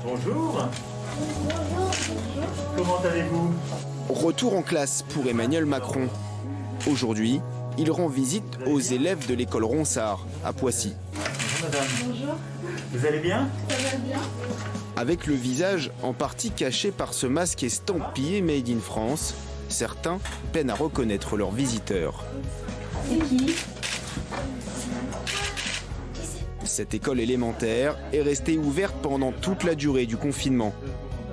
Bonjour. Comment allez-vous? Retour en classe pour Emmanuel Macron. Aujourd'hui, il rend visite aux élèves de l'école Ronsard à Poissy. Bonjour madame. Bonjour, Vous allez bien? ça va bien? Avec le visage en partie caché par ce masque estampillé Made in France, certains peinent à reconnaître leurs visiteurs. C'est qui? Cette école élémentaire est restée ouverte pendant toute la durée du confinement.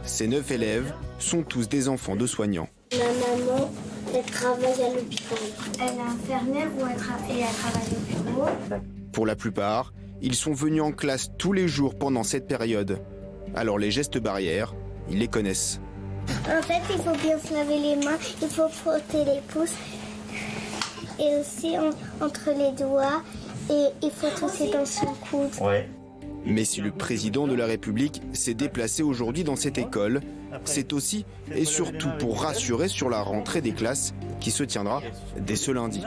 Ces 9 élèves sont tous des enfants de soignants. Ma maman, elle travaille à l'hôpital. Elle est infirmière et elle travaille au bureau. Pour la plupart, ils sont venus en classe tous les jours pendant cette période. Alors les gestes barrières, ils les connaissent. En fait, il faut bien se laver les mains, il faut frotter les pouces et aussi entre les doigts et il faut tousser dans son coude. Ouais. Mais si le président de la République s'est déplacé aujourd'hui dans cette école, c'est aussi et surtout pour rassurer sur la rentrée des classes qui se tiendra dès ce lundi.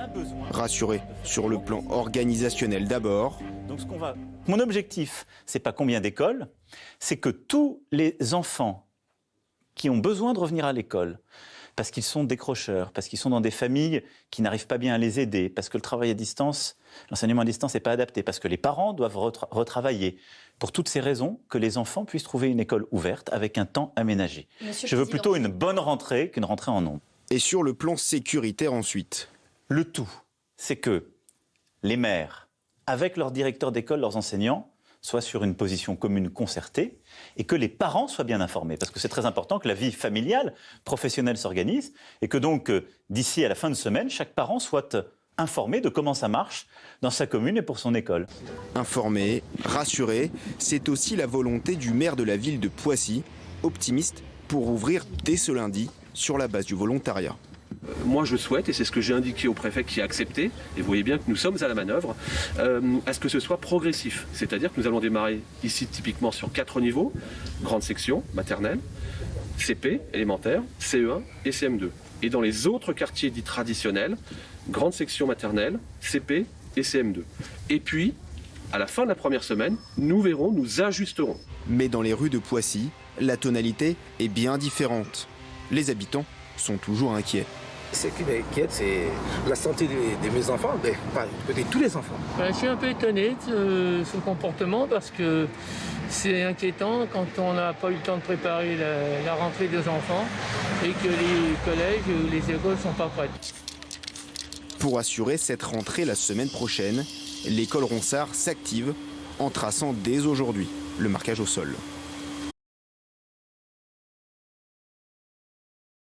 Rassurer sur le plan organisationnel d'abord. Donc Mon objectif, c'est pas combien d'écoles, c'est que tous les enfants qui ont besoin de revenir à l'école, parce qu'ils sont décrocheurs, parce qu'ils sont dans des familles qui n'arrivent pas bien à les aider, parce que le travail à distance, l'enseignement à distance n'est pas adapté, parce que les parents doivent retravailler. Pour toutes ces raisons, que les enfants puissent trouver une école ouverte avec un temps aménagé. Je veux plutôt une bonne rentrée qu'une rentrée en nombre. Et sur le plan sécuritaire ensuite. Le tout, c'est que les maires, avec leurs directeurs d'école, leurs enseignants, soient sur une position commune concertée et que les parents soient bien informés. Parce que c'est très important que la vie familiale, professionnelle s'organise et que donc, d'ici à la fin de semaine, chaque parent soit informé de comment ça marche dans sa commune et pour son école. Informer, rassurer, c'est aussi la volonté du maire de la ville de Poissy, optimiste pour ouvrir dès ce lundi sur la base du volontariat. Moi je souhaite, et c'est ce que j'ai indiqué au préfet qui a accepté, et vous voyez bien que nous sommes à la manœuvre, à ce que ce soit progressif. C'est-à-dire que nous allons démarrer ici typiquement sur 4 niveaux, grande section, maternelle, CP, élémentaire, CE1 et CM2. Et dans les autres quartiers dits traditionnels, grande section maternelle, CP et CM2. Et puis, à la fin de la première semaine, nous verrons, nous ajusterons. Mais dans les rues de Poissy, la tonalité est bien différente. Les habitants sont toujours inquiets. Ce qui m'inquiète, c'est la santé de mes enfants, de tous les enfants. Je suis un peu étonné de ce comportement parce que c'est inquiétant quand on n'a pas eu le temps de préparer la rentrée des enfants et que les collèges ou les écoles ne sont pas prêtes. Pour assurer cette rentrée la semaine prochaine, l'école Ronsard s'active en traçant dès aujourd'hui le marquage au sol.